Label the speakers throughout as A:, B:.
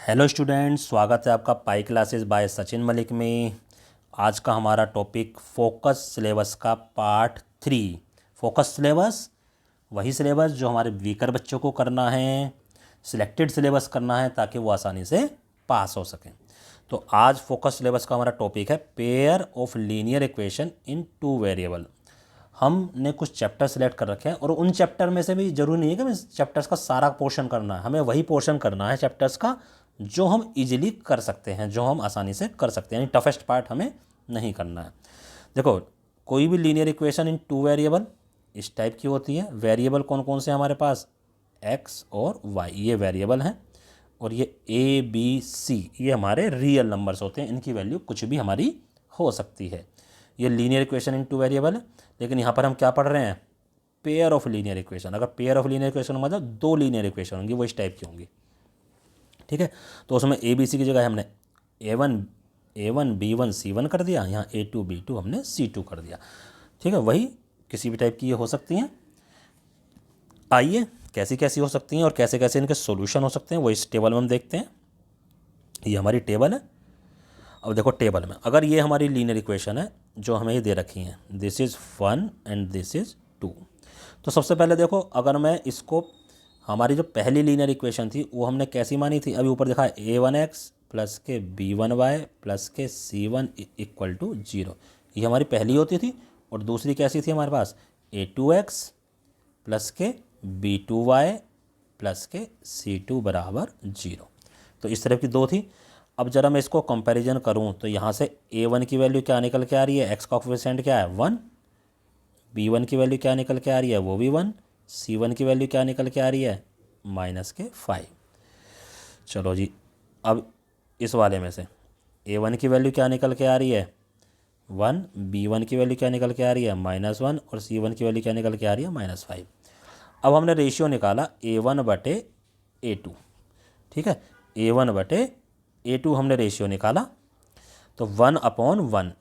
A: Hello students, स्वागत है आपका pi classes bye Sachin Malik में। आज का हमारा टॉपिक फोकस सिलेबस का पार्ट 3। फोकस सिलेबस वही सिलेबस जो हमारे वीकर बच्चों को करना है, सिलेक्टेड सिलेबस करना है ताकि वो आसानी से पास हो सकें। तो आज फोकस सिलेबस का हमारा टॉपिक है pair of linear equation in two variable. हमने कुछ चैप्टर सेलेक्ट कर रखे हैं और उन चैप्टर में से भी जरूरी नहीं है कि हमें चैप्टर्स का सारा पोर्शन करना है, हमें वही पोर्शन करना है चैप्टर्स का जो हम इजीली कर सकते हैं, जो हम आसानी से कर सकते हैं, यानी टफेस्ट पार्ट हमें नहीं करना है। देखो, कोई भी linear equation in two variable इस टाइप की होती है। वेरिएबल कौन कौन से हमारे पास, एक्स और वाई, ये वेरिएबल हैं। और ये ए बी सी ये हमारे रियल नंबर्स होते हैं, इनकी वैल्यू कुछ भी हमारी हो सकती है। ये linear equation in two variable है। लेकिन यहाँ पर हम क्या पढ़ रहे हैं, पेयर ऑफ लीनियर इक्वेशन। अगर पेयर ऑफ लीनियर इक्वेशन मतलब दो लीनियर इक्वेशन होंगी, वो इस टाइप की होंगी। ठीक है, तो उसमें ए बी सी की जगह हमने ए वन बी वन सी वन कर दिया, यहाँ A2 B2 हमने C2 कर दिया। ठीक है, वही किसी भी टाइप की ये हो सकती हैं। आइए कैसी कैसी हो सकती हैं और कैसे कैसे इनके सॉल्यूशन हो सकते हैं वो इस टेबल में हम देखते हैं। ये हमारी टेबल है। अब देखो, टेबल में अगर ये हमारी लीनियर इक्वेशन है जो हमें ये दे रखी हैं, this is 1 and this is 2। तो सबसे पहले देखो, अगर मैं इसको, हमारी जो पहली लीनियर इक्वेशन थी वो हमने कैसी मानी थी, अभी ऊपर देखा है A1x प्लस के B1y प्लस के C1 इक्वल टू 0, ये हमारी पहली होती थी। और दूसरी कैसी थी हमारे पास, A2x प्लस के B2y प्लस के C2 बराबर 0। तो इस तरह की दो थी। अब जरा मैं इसको कंपैरिजन करूं तो यहाँ से A1 की वैल्यू क्या निकल के आ रही है, एक्स का कोफिशिएंट क्या है 1, B1 की वैल्यू क्या निकल के आ रही है, वो भी 1, C1 की वैल्यू क्या निकल के आ रही है -5। चलो जी, अब इस वाले में से A1 की वैल्यू क्या निकल के आ रही है 1, B1 की वैल्यू क्या निकल के आ रही है -1 और C1 की वैल्यू क्या निकल के आ रही है -5। अब हमने रेशियो निकाला A1/A2। ठीक है, A1/A2 हमने रेशियो निकाला तो 1/1,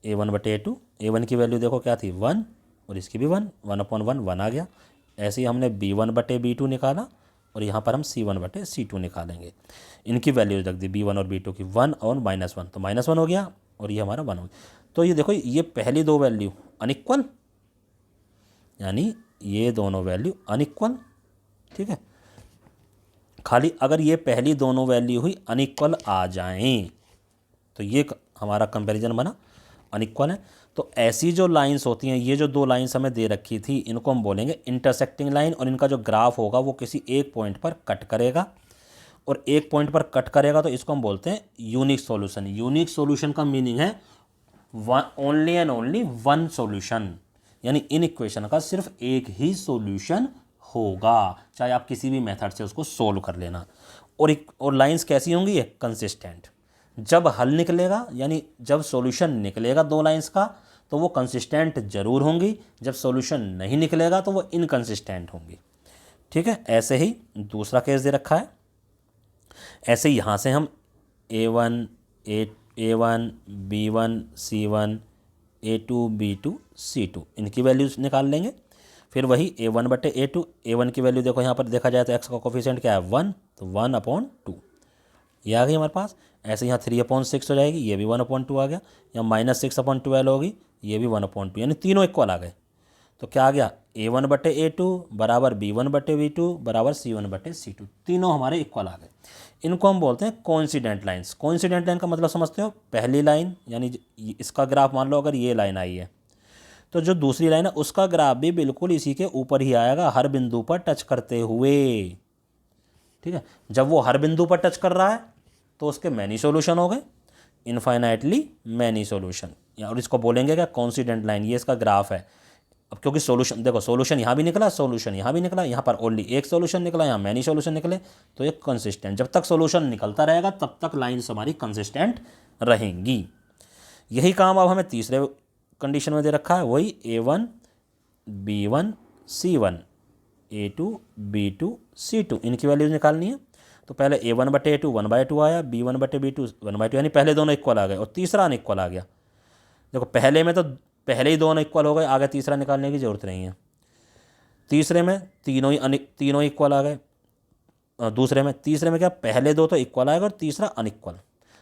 A: A1/A2। A1 की वैल्यू देखो क्या थी 1 और इसकी भी 1, 1/1 1 आ गया। ऐसे ही हमने B1/B2 निकाला और यहाँ पर हम C1/C2 निकालेंगे। इनकी वैल्यू रख दी B1 और B2 की 1 और -1, तो -1 हो गया और ये हमारा 1 हो गया। तो ये देखो, ये पहली दो वैल्यू अनइक्वल, यानी ये दोनों वैल्यू अनइक्वल। ठीक है, खाली अगर ये पहली दोनों वैल्यू हुई अनइक्वल आ जाएं तो ये हमारा कंपैरिजन बना अनइक्वल है। तो ऐसी जो लाइंस होती हैं, ये जो दो लाइंस हमें दे रखी थी, इनको हम बोलेंगे इंटरसेक्टिंग लाइन। और इनका जो ग्राफ होगा वो किसी एक पॉइंट पर कट करेगा, और एक पॉइंट पर कट करेगा तो इसको हम बोलते हैं यूनिक सॉल्यूशन। यूनिक सॉल्यूशन का मीनिंग है only and only one solution, यानी इन इक्वेशन का सिर्फ एक ही सॉल्यूशन होगा, चाहे आप किसी भी मेथड से उसको सोल्व कर लेना। और लाइंस कैसी होंगी, ये कंसिस्टेंट। जब हल निकलेगा, यानी जब सॉल्यूशन निकलेगा दो लाइंस का, तो वो कंसिस्टेंट जरूर होंगी। जब सॉल्यूशन नहीं निकलेगा तो वो इनकंसिस्टेंट होंगी। ठीक है, ऐसे ही दूसरा केस दे रखा है। ऐसे ही यहाँ से हम A1 B1 C1 A2 B2 C2 इनकी वैल्यूज निकाल लेंगे। फिर वही A1/A2, A1 की वैल्यू देखो यहाँ पर देखा जाए तो एक्स का कोफिशिएंट क्या है 1, तो 1/2 ये आ गई हमारे पास। ऐसे यहाँ 3/6 हो जाएगी, ये भी 1/2 आ गया। यहाँ -6/12 होगी, ये भी 1/2, यानी तीनों इक्वल आ गए। तो क्या आ गया, A1/A2 बराबर B1/B2 बराबर C1/C2, तीनों हमारे इक्वल आ गए। इनको हम बोलते हैं कोइंसिडेंट लाइंस। कोइंसिडेंट लाइन का मतलब समझते हो, पहली लाइन यानी इसका ग्राफ मान लो अगर ये लाइन आई है, तो जो दूसरी लाइन है उसका ग्राफ भी बिल्कुल इसी के ऊपर ही आएगा, हर बिंदु पर टच करते हुए। ठीक है, जब वो हर बिंदु पर टच कर रहा है तो उसके मैनी सॉल्यूशन हो गए, इनफाइनाइटली मैनी सॉल्यूशन। और इसको बोलेंगे क्या, कोइंसिडेंट लाइन। ये इसका ग्राफ है। अब क्योंकि सॉल्यूशन देखो, सॉल्यूशन यहाँ भी निकला, सॉल्यूशन यहाँ भी निकला, यहाँ पर ओनली एक सॉल्यूशन निकला, यहाँ मैनी सॉल्यूशन निकले, तो ये कंसिस्टेंट। जब तक सॉल्यूशन निकलता रहेगा तब तक लाइन्स हमारी कंसिस्टेंट रहेंगी। यही काम अब हमें तीसरे कंडीशन में दे रखा है, वही A1 B1 C1 A2 B2 C2 इनकी वैल्यूज निकालनी है। तो पहले A1/A2 1/2 आया, B1/B2 1/2, यानी पहले दोनों इक्वल आ गए और तीसरा अनइक्वल आ गया। देखो, पहले में तो पहले ही दोनों इक्वल हो गए, आगे तीसरा निकालने की जरूरत नहीं है। तीसरे में तीनों इक्वल आ गए, दूसरे में, तीसरे में क्या पहले दो तो इक्वल आएगा और तीसरा अनइक्वल।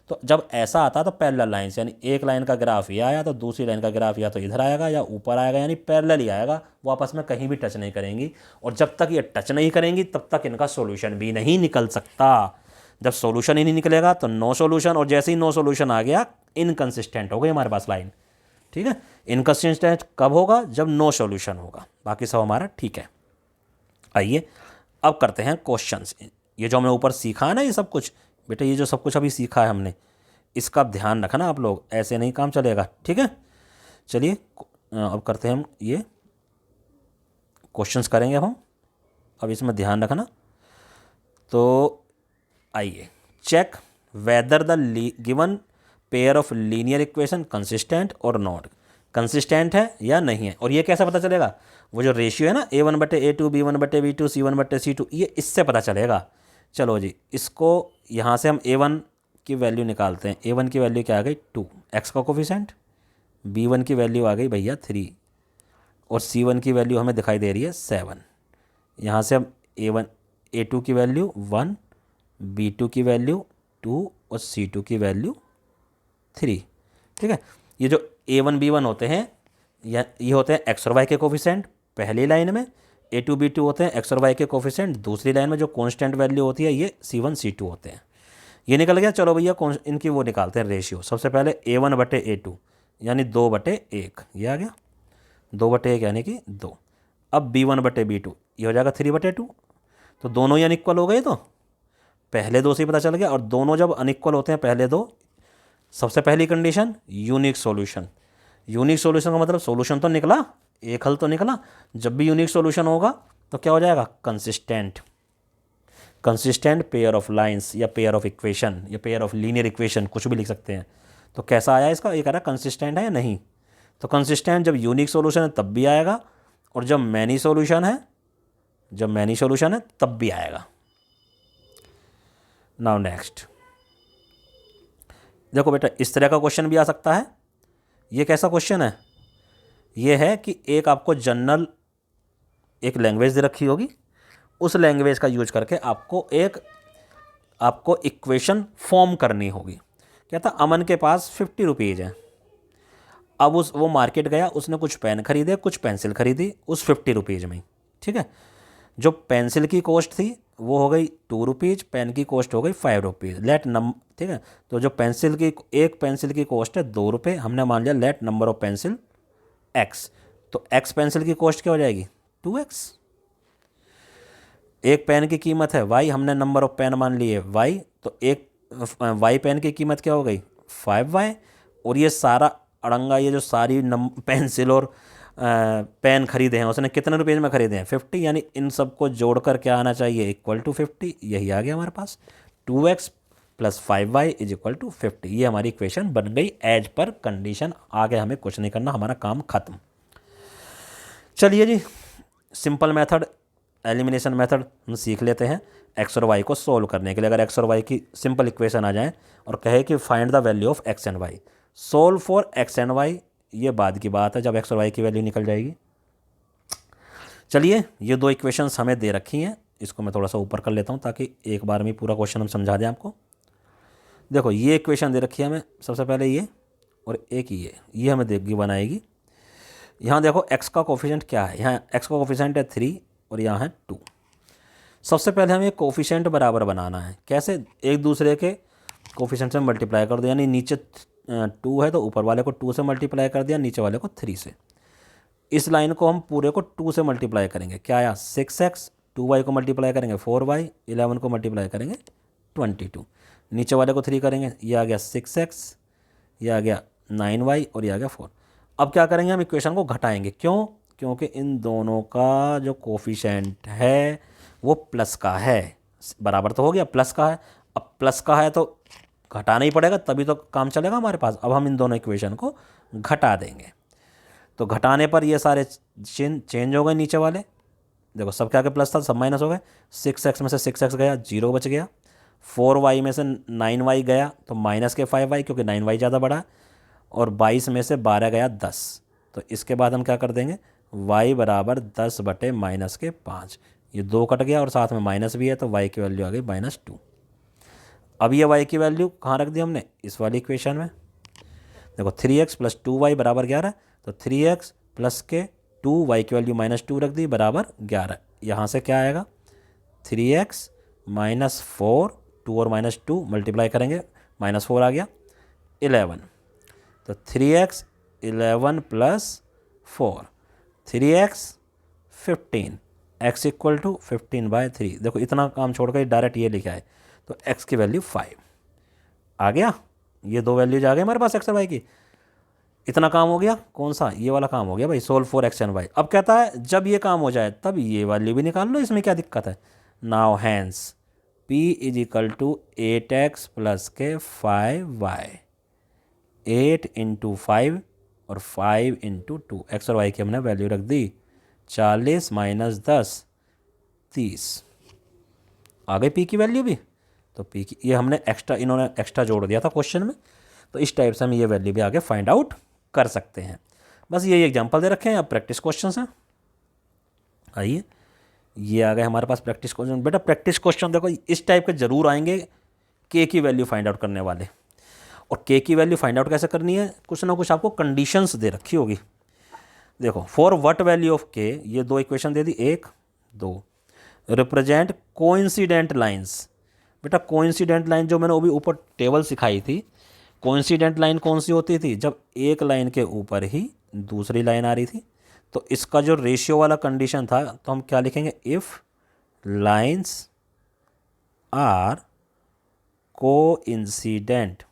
A: तो जब ऐसा आता है तो पैरेलल लाइन्स, यानी एक लाइन का ग्राफ ये आया तो दूसरी लाइन का ग्राफ या तो इधर आएगा या ऊपर आएगा, यानी पैरेलल ही आएगा, वो आपस में कहीं भी टच नहीं करेंगी। और जब तक ये टच नहीं करेंगी तब तक इनका सॉल्यूशन भी नहीं निकल सकता। जब सॉल्यूशन ही नहीं निकलेगा तो नो सॉल्यूशन, और जैसे ही नो सॉल्यूशन आ गया इनकंसिस्टेंट हो गई हमारे पास लाइन। ठीक है, इनकंसिस्टेंट कब होगा? जब नो सॉल्यूशन होगा। बाकी सब हमारा ठीक है। आइए अब करते हैं क्वेश्चंस। ये जो हमने ऊपर सीखा है ना, ये सब कुछ बेटा, ये जो सब कुछ अभी सीखा है हमने, इसका ध्यान रखना आप लोग, ऐसे नहीं काम चलेगा। ठीक है, चलिए अब करते हैं हम ये क्वेश्चंस करेंगे हम, अब इसमें ध्यान रखना। तो आइए, check whether the given pair of linear equation consistent और नॉट, कंसिस्टेंट है या नहीं है। और ये कैसे पता चलेगा? वो जो रेशियो है ना A1/A2, B1/B2, C1/C2, ये इससे पता चलेगा। चलो जी, इसको यहाँ से हम A1 की वैल्यू निकालते हैं। A1 की वैल्यू क्या आ गई? 2, x का कोफिशेंट। B1 की वैल्यू आ गई भैया 3, और C1 की वैल्यू हमें दिखाई दे रही है 7। यहाँ से हम A2 की वैल्यू 1, B2 की वैल्यू 2 और C2 की वैल्यू 3। ठीक है, ये जो A1 B1 होते हैं ये होते हैं एक्स और वाई के कोफिशेंट पहली लाइन में, A2 B2 होते हैं एक्स और वाई के कोफिशेंट दूसरी लाइन में, जो कांस्टेंट वैल्यू होती है ये C1 C2 होते हैं। ये निकल गया। चलो भैया इनकी वो निकालते हैं रेशियो। सबसे पहले A1/A2 यानी 2/1, ये आ गया 2/1 यानी कि 2। अब B1/B2 ये हो जाएगा 3/2। तो दोनों ही अनइक्वल हो गए, तो पहले दो से ही पता चल गया। और दोनों जब अनइक्वल होते हैं पहले दो, सबसे पहली condition unique solution. Unique solution का मतलब सॉल्यूशन तो निकला, एक हल तो निकला। जब भी यूनिक सॉल्यूशन होगा तो क्या हो जाएगा? Consistent. Consistent pair of lines या पेयर ऑफ इक्वेशन या पेयर ऑफ लीनियर इक्वेशन, कुछ भी लिख सकते हैं। तो कैसा आया इसका? ये कह रहा है कंसिस्टेंट है या नहीं। तो कंसिस्टेंट जब यूनिक सॉल्यूशन है तब भी आएगा, और जब मैनी सॉल्यूशन है तब भी आएगा। नाउ नेक्स्ट देखो बेटा, इस तरह का क्वेश्चन भी आ सकता है। ये कैसा क्वेश्चन है? ये है कि एक आपको जनरल एक लैंग्वेज दे रखी होगी, उस लैंग्वेज का यूज करके आपको इक्वेशन फॉर्म करनी होगी। कहता अमन के पास 50 रुपीज़ है। अब वो मार्केट गया, उसने कुछ पेन खरीदे, कुछ पेंसिल खरीदी उस 50 रुपीज़ में। ठीक है, जो पेंसिल की कॉस्ट थी वो हो गई 2 रुपीज़, पेन की कॉस्ट हो गई 5 रुपीज़। लेट नंबर, ठीक है, तो जो एक पेंसिल की कॉस्ट है 2 रुपये, हमने मान लिया let number of pencil x। तो x पेंसिल की कॉस्ट क्या हो जाएगी? 2x। एक पेन की कीमत है y, हमने नंबर ऑफ पेन मान लिए y, तो एक y पेन की कीमत क्या हो गई? 5y। और ये सारा अड़ंगा, ये जो सारी पेंसिल और पेन खरीदे हैं उसने कितने रुपये में खरीदे हैं? 50। यानी इन सबको जोड़कर क्या आना चाहिए? Equal to 50। यही आ गया हमारे पास, 2x + 5y = 50। ये हमारी इक्वेशन बन गई एज पर कंडीशन। आगे हमें कुछ नहीं करना, हमारा काम खत्म। चलिए जी, सिंपल मेथड, एलिमिनेशन मेथड हम सीख लेते हैं एक्स और वाई को सोल्व करने के लिए। अगर एक्स और वाई की सिंपल इक्वेशन आ जाए और कहे कि find the value of X and Y, solve for X and Y, ये बाद की बात है जब एक्स और वाई की वैल्यू निकल जाएगी। चलिए, ये दो इक्वेशंस हमें दे रखी हैं, इसको मैं थोड़ा सा ऊपर कर लेता हूँ ताकि एक बार में पूरा क्वेश्चन हम समझा दें आपको। देखो, ये इक्वेशन दे रखी है हमें, सबसे पहले ये और एक ये हमें देगी बनाएगी। यहाँ देखो एक्स का कोफिशिएंट क्या है, यहाँ एक्स का कोफिशिएंट है 3 और यहाँ है 2। सबसे पहले हमें कोफिशिएंट बराबर बनाना है। कैसे? एक दूसरे के कोफिशिएंट से मल्टीप्लाई कर दो, यानी नीचे 2 है तो ऊपर वाले को 2 से मल्टीप्लाई कर दिया, नीचे वाले को 3 से। इस लाइन को हम पूरे को 2 से मल्टीप्लाई करेंगे, क्या आया? 6x, 2y को मल्टीप्लाई करेंगे 4y, 11 को मल्टीप्लाई करेंगे 22, नीचे वाले को 3 करेंगे, ये आ गया 6x, ये आ गया 9y और ये आ गया 4। अब क्या करेंगे? हम इक्वेशन को घटाएंगे। क्यों? क्योंकि इन दोनों का जो कोफिशिएंट है वो प्लस का है। बराबर तो हो गया, प्लस का है। अब प्लस का है तो घटाना ही पड़ेगा, तभी तो काम चलेगा हमारे पास। अब हम इन दोनों इक्वेशन को घटा देंगे। तो घटाने पर ये सारे चेंज हो गए नीचे वाले। देखो, सब क्या के प्लस था, सब माइनस हो गए। 6x में से 6x गया, 0 बच गया। 4y में से 9y गया तो माइनस के 5y, क्योंकि 9y ज़्यादा बड़ा। और 22 में से 12 गया 10। तो इसके बाद हम क्या कर देंगे? y = 10/-5। ये 2 कट गया और साथ में माइनस भी है, तो y की वैल्यू आ गई -2। अब ये y की वैल्यू कहाँ रख दी हमने, इस वाली इक्वेशन में। देखो 3x + 2y बराबर 11, तो 3x + के 2y की वैल्यू -2 रख दी बराबर 11। यहाँ से क्या आएगा, 3x - 4, 2 और -2 मल्टीप्लाई करेंगे, -4 आ गया, 11। तो 3x 11 + 4, 3x 15, x = 15/3। देखो इतना काम छोड़ कर डायरेक्ट ये लिखा है, तो x की वैल्यू 5 आ गया। ये 2 वैल्यूज आ गए हमारे पास x और y की। इतना काम हो गया, कौन सा, ये वाला काम हो गया भाई, solve for x and y। अब कहता है जब ये काम हो जाए तब ये वैल्यू भी निकाल लो, इसमें क्या दिक्कत है। नाउ हैंस p = 8x + के 5y, 8 × 5 और 5 × 2, x और y की हमने वैल्यू रख दी 40 - 10 30। आ गई p की वैल्यू भी। तो p की ये हमने एक्स्ट्रा, इन्होंने एक्स्ट्रा जोड़ दिया था क्वेश्चन में, तो इस टाइप से हम ये वैल्यू भी आगे फाइंड आउट कर सकते हैं। बस यही एग्जांपल दे रखे हैं, अब प्रैक्टिस क्वेश्चन हैं। आइए, ये आ गए हमारे पास प्रैक्टिस क्वेश्चन। बेटा प्रैक्टिस क्वेश्चन देखो इस टाइप के जरूर आएंगे, के की वैल्यू फाइंड आउट करने वाले। और के की वैल्यू फाइंड आउट कैसे करनी है, कुछ ना कुछ आपको कंडीशंस दे रखी होगी। देखो फॉर व्हाट वैल्यू ऑफ के, ये 2 इक्वेशन दे दी, 1 2, रिप्रेजेंट कोइंसिडेंट लाइंस। बेटा कोइंसिडेंट लाइन जो मैंने अभी ऊपर टेबल सिखाई थी, कोइंसिडेंट लाइन कौन सी होती थी, जब एक लाइन के ऊपर ही दूसरी लाइन आ रही थी। तो इसका जो रेशियो वाला कंडीशन था, तो हम क्या लिखेंगे, इफ़ लाइंस आर कोइंसिडेंट।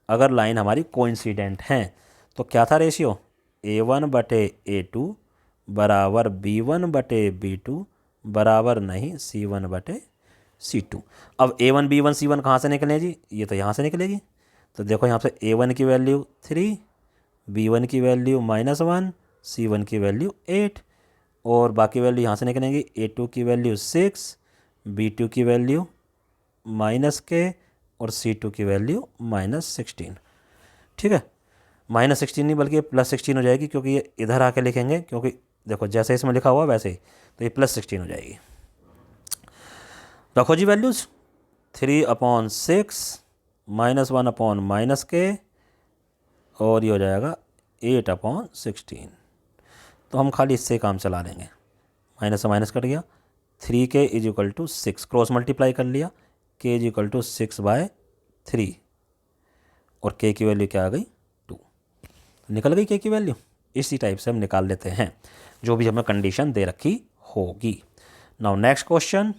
A: अगर लाइन हमारी कोइंसिडेंट हैं तो क्या था रेशियो, A1/A2 बराबर B1/B2 बराबर नहीं C1/C2। अब A1 B1 C1 कहाँ से निकले जी, ये तो यहाँ से निकलेगी। तो देखो यहाँ से A1 की वैल्यू 3, B1 की वैल्यू -1, C1 की वैल्यू 8, और बाकी वैल्यू यहाँ से निकलेंगी, A2 की वैल्यू 6, B2 की वैल्यू -k और C2 की वैल्यू -16। ठीक है, -16 नहीं बल्कि +16 हो जाएगी, क्योंकि ये इधर आके लिखेंगे, क्योंकि देखो जैसे इसमें लिखा हुआ वैसे ही, तो ये +16 हो जाएगी। रखो जी वैल्यूज़, 3/6 -1/-k और ये हो जाएगा 8/16। तो हम खाली इससे काम चला लेंगे, माइनस से माइनस कट गया, 3k = 6, क्रॉस मल्टीप्लाई कर लिया, k = 6/3 और k की वैल्यू क्या आ गई, 2। निकल गई k की वैल्यू। इसी टाइप से हम निकाल लेते हैं जो भी हमें कंडीशन दे रखी होगी। नाउ नेक्स्ट क्वेश्चन,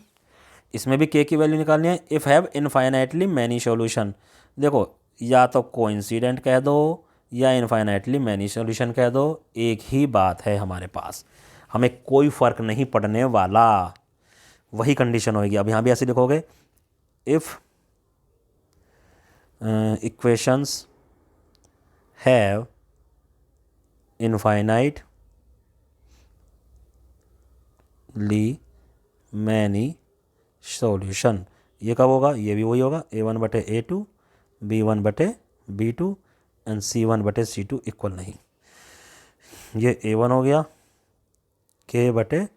A: इसमें भी k की वैल्यू निकालनी है। If have infinitely many solution. देखो या तो कोइंसिडेंट कह दो या इनफाइनाइटली मैनी सॉल्यूशन कह दो, एक ही बात है हमारे पास, हमें कोई फ़र्क नहीं पड़ने वाला, वही कंडीशन होगी। अब यहाँ भी ऐसे लिखोगे, if equations have infinitely many solution, ये कब होगा, ये भी वही होगा, A1/A2 B1/B2 and C1/C2 equal नहीं। ये A1 हो गया k/,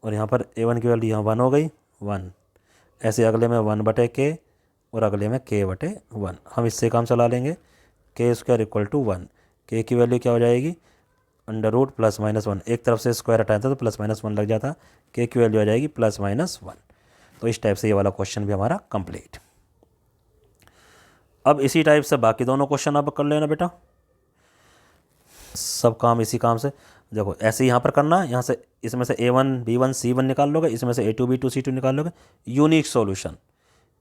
A: और यहाँ पर A1 की वैल्यू यहाँ 1 हो गई 1, ऐसे अगले में 1/k और अगले में k/1। हम इससे काम चला लेंगे, k² = 1, k की वैल्यू क्या हो जाएगी, √, +-1, एक तरफ से स्क्वायर हटाया था तो +-1 लग जाता, k की वैल्यू आ जाएगी +-1। तो इस टाइप से ये वाला क्वेश्चन भी हमारा कंप्लीट। अब इसी टाइप से बाकी दोनों क्वेश्चन आप कर लेना बेटा, सब काम इसी काम से। देखो ऐसे यहाँ पर करना, यहाँ से इसमें से A1 B1 C1 निकाल लोगे, इसमें से A2 B2 C2 निकाल लोगे। Unique solution,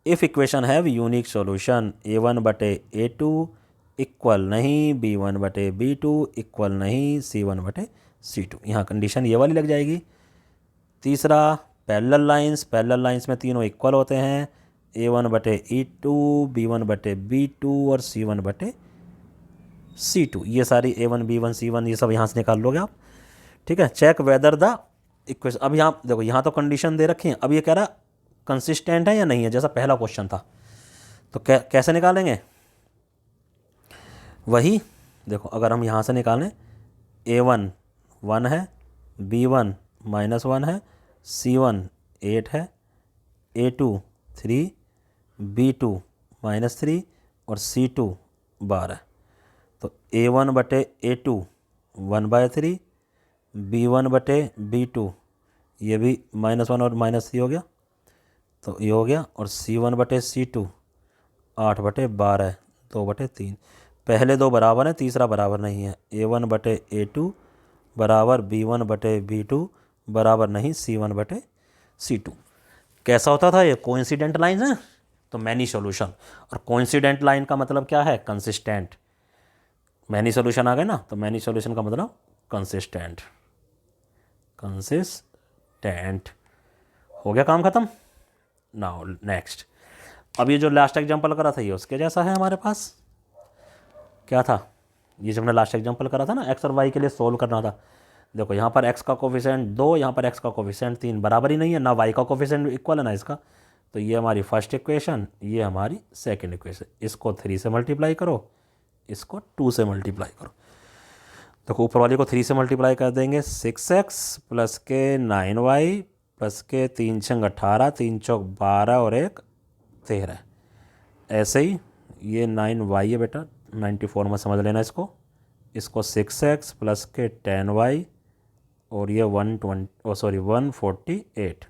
A: if equation have unique solution, A1/A2 equal नहीं, B1/B2 इक्वल नहीं, C1/C2। यहाँ कंडीशन ये वाली लग जाएगी। तीसरा पैरेलल लाइंस में तीनों इक्वल होते हैं, A1/E2 B1/B2 और C1/C2। ये सारी A1 B1 C1 ये सब यहाँ से निकाल लोगे आप। ठीक है, चेक वेदर द इक्वेशन। अब यहाँ देखो, यहाँ तो कंडीशन दे रखी है, अब ये कह रहा कंसिस्टेंट है या नहीं है, जैसा पहला क्वेश्चन था। तो कैसे निकालेंगे, वही देखो, अगर हम यहाँ से निकालें, A1 1 है, B1 -1 है, C1 8 है, A2 3, B2 -3 और C2 12। तो A1 बटे A2 1/3, B1 बटे B2 ये भी -1 और -3 हो गया, तो ये हो गया। और C1 बटे C2 8/12 2/3। पहले दो बराबर हैं, तीसरा बराबर नहीं है। A1 बटे A2 बराबर B1 बटे B2 बराबर नहीं C1 बटे C2। कैसा होता था ये? कोइंसिडेंट लाइन है तो मैनी सॉल्यूशन, और कोइंसिडेंट लाइन का मतलब क्या है? कंसिस्टेंट। मैनी सॉल्यूशन आ गए ना, तो मैनी सॉल्यूशन का मतलब कंसिस्टेंट। कंसिस्टेंट हो गया, काम खत्म। नाउ नेक्स्ट, अब ये जो लास्ट एग्जांपल करा था ये उसके जैसा है हमारे पास। क्या था ये जो हमने लास्ट एग्जांपल करा था ना, एक्स और वाई के लिए सोल्व करना था। देखो यहाँ पर एक्स का कोफिशिएंट 2, यहाँ पर एक्स का कोफिशिएंट 3, बराबर ही नहीं है, ना वाई का कोफिशिएंट इक्वल है ना इसका। तो ये हमारी फर्स्ट इक्वेशन, ये हमारी सेकंड इक्वेशन। इसको 3 से मल्टीप्लाई करो, इसको 2 से मल्टीप्लाई करो। देखो ऊपर वाले को 3 से मल्टीप्लाई कर देंगे, 6x प्लस के 9y प्लस के 3 छंग 18, 3 चौक 12 और 1 13। ऐसे ही ये 9y है बेटा, 94 में समझ लेना इसको। इसको 6x प्लस के 10y और ये 148।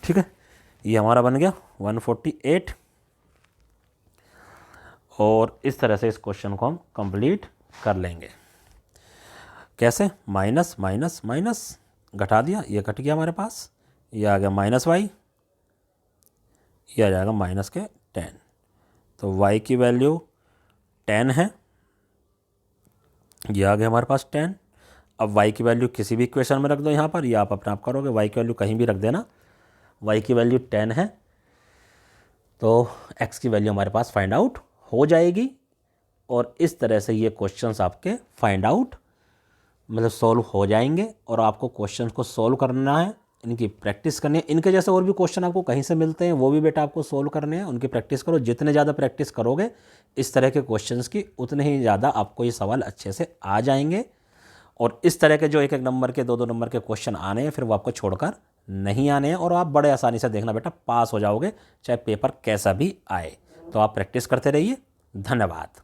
A: ठीक है, ये हमारा बन गया 148। और इस तरह से इस क्वेश्चन को हम कंप्लीट कर लेंगे। कैसे? माइनस माइनस माइनस घटा दिया, ये कट गया हमारे पास, ये आ गया -y, ये आ जाएगा माइनस के 10। तो y की वैल्यू 10 है, ये आ गया हमारे पास 10। अब y की वैल्यू किसी भी इक्वेशन में रख दो यहाँ पर, या आप अपने आप करोगे, y की वैल्यू कहीं भी रख देना। y की वैल्यू 10 है, तो x की वैल्यू हमारे पास फाइंड आउट हो जाएगी। और इस तरह से ये क्वेश्चंस आपके फाइंड आउट मतलब सॉल्व हो जाएंगे। और आपको क्वेश्चंस को सॉल्व करना है, इनकी प्रैक्टिस करनी है। इनके जैसे और भी क्वेश्चन आपको कहीं से मिलते हैं, वो भी बेटा आपको सॉल्व करने हैं, उनकी प्रैक्टिस करो। जितने ज़्यादा प्रैक्टिस करोगे इस तरह के क्वेश्चंस की, उतने ही ज़्यादा आपको ये सवाल अच्छे से आ जाएंगे। और इस तरह के जो 1-1 नंबर के 2-2 नंबर के क्वेश्चन आने हैं, फिर वो आपको छोड़कर नहीं आने हैं, और आप बड़े आसानी से देखना बेटा पास हो जाओगे, चाहे पेपर कैसा भी आए। तो आप प्रैक्टिस करते रहिए। धन्यवाद।